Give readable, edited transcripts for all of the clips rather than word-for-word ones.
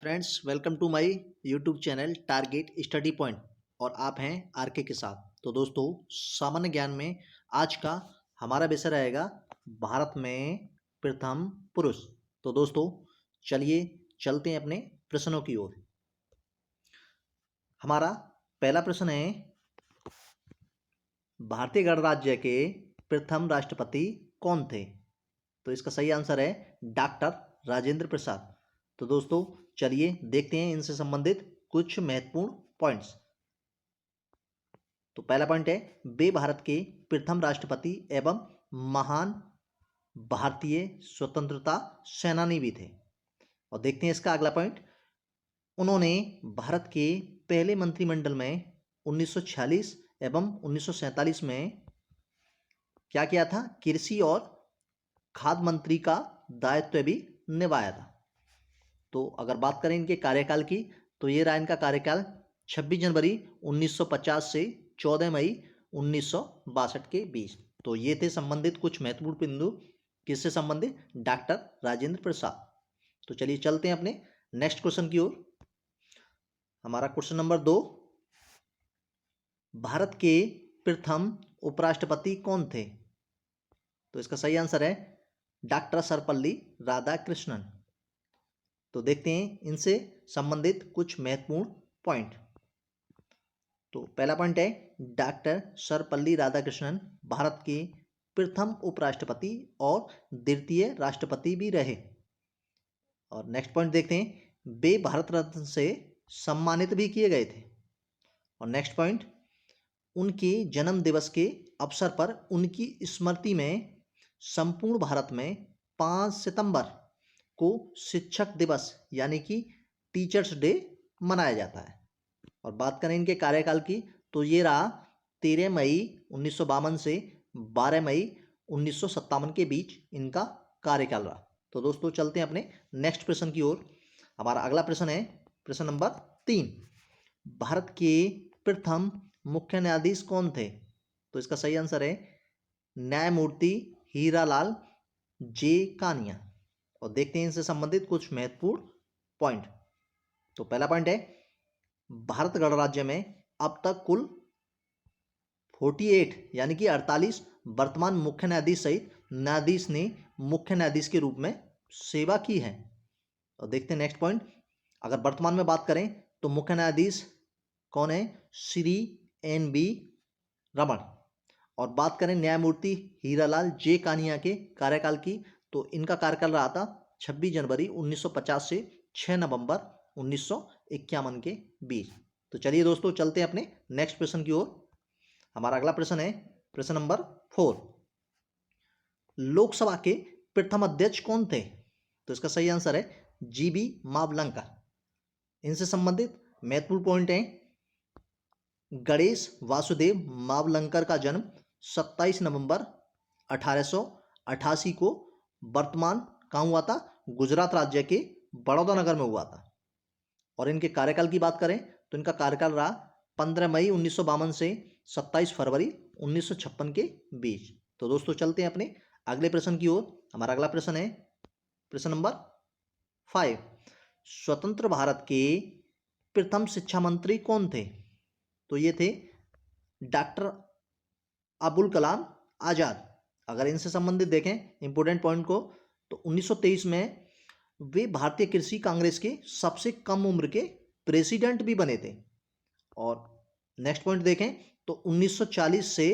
Friends, welcome to my YouTube channel target study point और आप हैं आरके के साथ। तो दोस्तों, सामान्य ज्ञान में आज का हमारा विषय रहेगा भारत में प्रथम पुरुष। तो दोस्तों, चलिए चलते हैं अपने प्रश्नों की ओर। हमारा पहला प्रश्न है, भारतीय गणराज्य के प्रथम राष्ट्रपति कौन थे? तो इसका सही आंसर है डॉक्टर राजेंद्र प्रसाद। तो दोस्तों, चलिए देखते हैं इनसे संबंधित कुछ महत्वपूर्ण पॉइंट्स। तो पहला पॉइंट है, वे भारत के प्रथम राष्ट्रपति एवं महान भारतीय स्वतंत्रता सेनानी भी थे। और देखते हैं इसका अगला पॉइंट, उन्होंने भारत के पहले मंत्रिमंडल में 1946 एवं 1947 में क्या किया था? कृषि और खाद्य मंत्री का दायित्व भी निभाया था। तो अगर बात करें इनके कार्यकाल की, तो ये रहा इनका कार्यकाल 26 जनवरी 1950 से 14 मई 1962 के बीच। तो ये थे संबंधित कुछ महत्वपूर्ण बिंदु, किससे संबंधित? डॉक्टर राजेंद्र प्रसाद। तो चलिए चलते हैं अपने नेक्स्ट क्वेश्चन की ओर। हमारा क्वेश्चन नंबर 2, भारत के प्रथम उपराष्ट्रपति कौन थे? तो इसका सही आंसर है डॉक्टर सर्वपल्ली राधाकृष्णन। तो देखते हैं इनसे संबंधित कुछ महत्वपूर्ण पॉइंट। तो पहला पॉइंट है, डॉक्टर सर्वपल्ली राधाकृष्णन भारत के प्रथम उपराष्ट्रपति और द्वितीय राष्ट्रपति भी रहे। और नेक्स्ट पॉइंट देखते हैं, वे भारत रत्न से सम्मानित भी किए गए थे। और नेक्स्ट पॉइंट, उनके जन्म दिवस के अवसर पर उनकी स्मृति में संपूर्ण भारत में 5 सितंबर को शिक्षक दिवस यानी कि टीचर्स डे मनाया जाता है। और बात करें इनके कार्यकाल की, तो ये रहा 13 मई 1952 से 12 मई 1957 के बीच इनका कार्यकाल रहा। तो दोस्तों, चलते हैं अपने नेक्स्ट प्रश्न की ओर। हमारा अगला प्रश्न है प्रश्न नंबर 3, भारत के प्रथम मुख्य न्यायाधीश कौन थे? तो इसका सही आंसर है न्यायमूर्ति हीरालाल जे कानिया। और देखते हैं इनसे संबंधित कुछ महत्वपूर्ण पॉइंट। तो पहला पॉइंट है, भारत गणराज्य में अब तक कुल 48 यानी कि 48 वर्तमान मुख्य न्यायाधीश सहित न्यायाधीश ने मुख्य न्यायाधीश के रूप में सेवा की है। और देखते हैं नेक्स्ट पॉइंट, अगर वर्तमान में बात करें तो मुख्य न्यायाधीश कौन है? श्री NB रमन। और बात करें न्यायमूर्ति हीरालाल जे कानिया के कार्यकाल की, तो इनका कार्यकाल रहा था 26 जनवरी 1950 से 6 नवंबर 1951 के बीच। तो चलिए दोस्तों, चलते हैं अपने नेक्स्ट प्रश्न की ओर। हमारा अगला प्रश्न है प्रश्न नंबर 4, लोकसभा के प्रथम अध्यक्ष कौन थे? तो इसका सही आंसर है GB मावलंकर। इनसे संबंधित महत्वपूर्ण पॉइंट है, गणेश वासुदेव मावलंकर का जन्म 27 नवंबर 1888 को वर्तमान कहाँ हुआ था? गुजरात राज्य के बड़ौदा नगर में हुआ था। और इनके कार्यकाल की बात करें तो इनका कार्यकाल रहा 15 मई 1952 से 27 फरवरी 1956 के बीच। तो दोस्तों, चलते हैं अपने अगले प्रश्न की ओर। हमारा अगला प्रश्न है प्रश्न नंबर 5, स्वतंत्र भारत के प्रथम शिक्षा मंत्री कौन थे? तो ये थे डॉक्टर अबुल कलाम आजाद। अगर इनसे संबंधित देखें इंपोर्टेंट पॉइंट को, तो 1923 में वे भारतीय कृषि कांग्रेस के सबसे कम उम्र के प्रेसिडेंट भी बने थे। और नेक्स्ट पॉइंट देखें तो 1940 से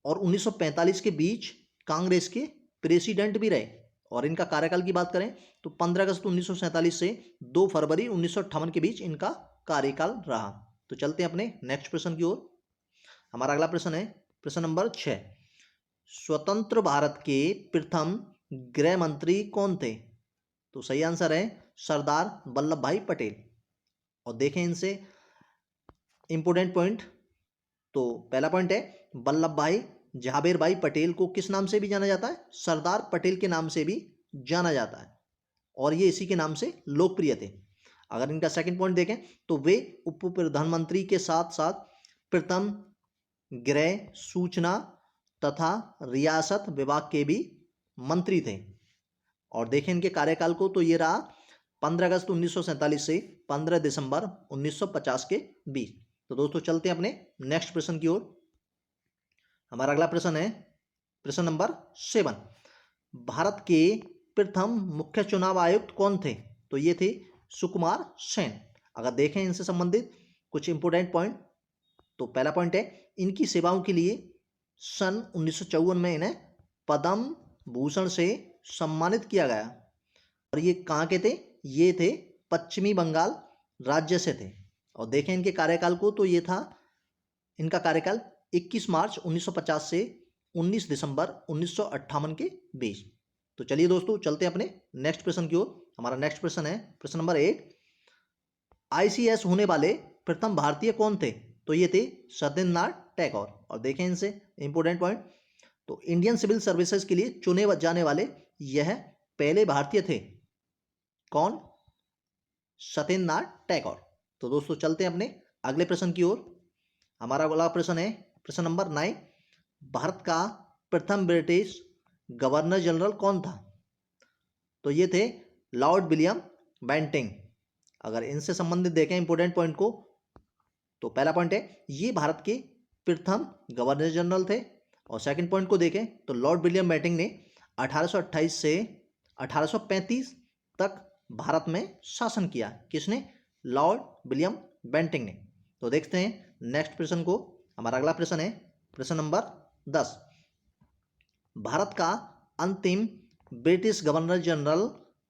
और 1945 के बीच कांग्रेस के प्रेसिडेंट भी रहे। और इनका कार्यकाल की बात करें तो 15 अगस्त 1947 से 2 फरवरी 1958 के बीच इनका कार्यकाल रहा। तो चलते हैं अपने नेक्स्ट प्रश्न की ओर। हमारा अगला प्रश्न है प्रश्न नंबर 6, स्वतंत्र भारत के प्रथम गृह मंत्री कौन थे? तो सही आंसर है सरदार वल्लभ भाई पटेल। और देखें इनसे इंपोर्टेंट पॉइंट, तो पहला पॉइंट है, वल्लभ भाई झाबेर भाई पटेल को किस नाम से भी जाना जाता है? सरदार पटेल के नाम से भी जाना जाता है। और ये इसी के नाम से लोकप्रिय थे। अगर इनका सेकंड पॉइंट देखें तो वे उप प्रधानमंत्री के साथ साथ प्रथम गृह सूचना तथा रियासत विभाग के भी मंत्री थे। और देखें इनके कार्यकाल को, तो ये रहा 15 अगस्त 1947 से 15 दिसंबर 1950 के बीच। तो दोस्तों चलते हैं अपने नेक्स्ट प्रश्न की ओर। हमारा अगला प्रश्न है प्रश्न नंबर 7। भारत के प्रथम मुख्य चुनाव आयुक्त कौन थे? तो ये थे सुकुमार सेन। अगर देखें इनसे संबंधित कुछ इंपोर्टेंट पॉइंट, तो पहला पॉइंट है इनकी सेवाओं के लिए सन 1954 में इन्हें पद्म भूषण से सम्मानित किया गया। और ये कहाँ के थे? ये थे पश्चिमी बंगाल राज्य से थे। और देखें इनके कार्यकाल को, तो ये था इनका कार्यकाल 21 मार्च 1950 से 19 दिसंबर 1958 के बीच। तो चलिए दोस्तों चलते हैं अपने नेक्स्ट प्रश्न की ओर। हमारा नेक्स्ट प्रश्न है प्रश्न नंबर 8। ICS होने वाले प्रथम भारतीय कौन थे? तो ये थे सत्येंद्रनाथ टैगोर। और देखें इनसे इंपोर्टेंट पॉइंट, तो इंडियन सिविल सर्विसेज के लिए चुने जाने वाले यह पहले भारतीय थे। कौन? सत्येंद्रनाथ टैगोर। तो दोस्तों चलते हैं अपने अगले प्रश्न की ओर। हमारा अगला प्रश्न है प्रश्न नंबर 9। भारत का प्रथम ब्रिटिश गवर्नर जनरल कौन था? तो ये थे लॉर्ड विलियम बेंटिंग। अगर इनसे संबंधित देखें इंपोर्टेंट पॉइंट को, तो पहला पॉइंट है ये भारत के प्रथम गवर्नर जनरल थे। और सेकंड पॉइंट को देखें तो लॉर्ड विलियम बेंटिंग ने 1828 से 1835 तक भारत में शासन किया। किसने? लॉर्ड विलियम बेंटिंग ने। तो देखते हैं नेक्स्ट प्रश्न को। हमारा अगला प्रश्न है प्रश्न नंबर 10। भारत का अंतिम ब्रिटिश गवर्नर जनरल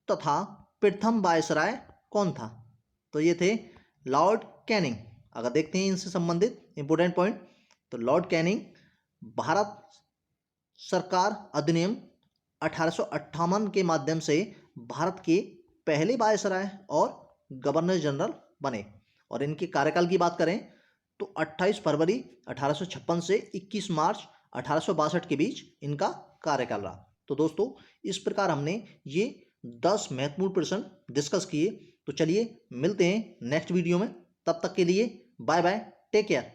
तथा प्रथम वायसराय कौन था? तो ये थे लॉर्ड कैनिंग। अगर देखते हैं इनसे संबंधित इंपोर्टेंट पॉइंट, तो लॉर्ड कैनिंग भारत सरकार अधिनियम 1858 के माध्यम से भारत के पहले वायसराय और गवर्नर जनरल बने। और इनके कार्यकाल की बात करें तो 28 फरवरी 1856 से 21 मार्च 1862 के बीच इनका कार्यकाल रहा। तो दोस्तों इस प्रकार हमने ये 10 महत्वपूर्ण प्रश्न डिस्कस किए। तो चलिए मिलते हैं नेक्स्ट वीडियो में। तब तक के लिए बाय बाय, टेक केयर।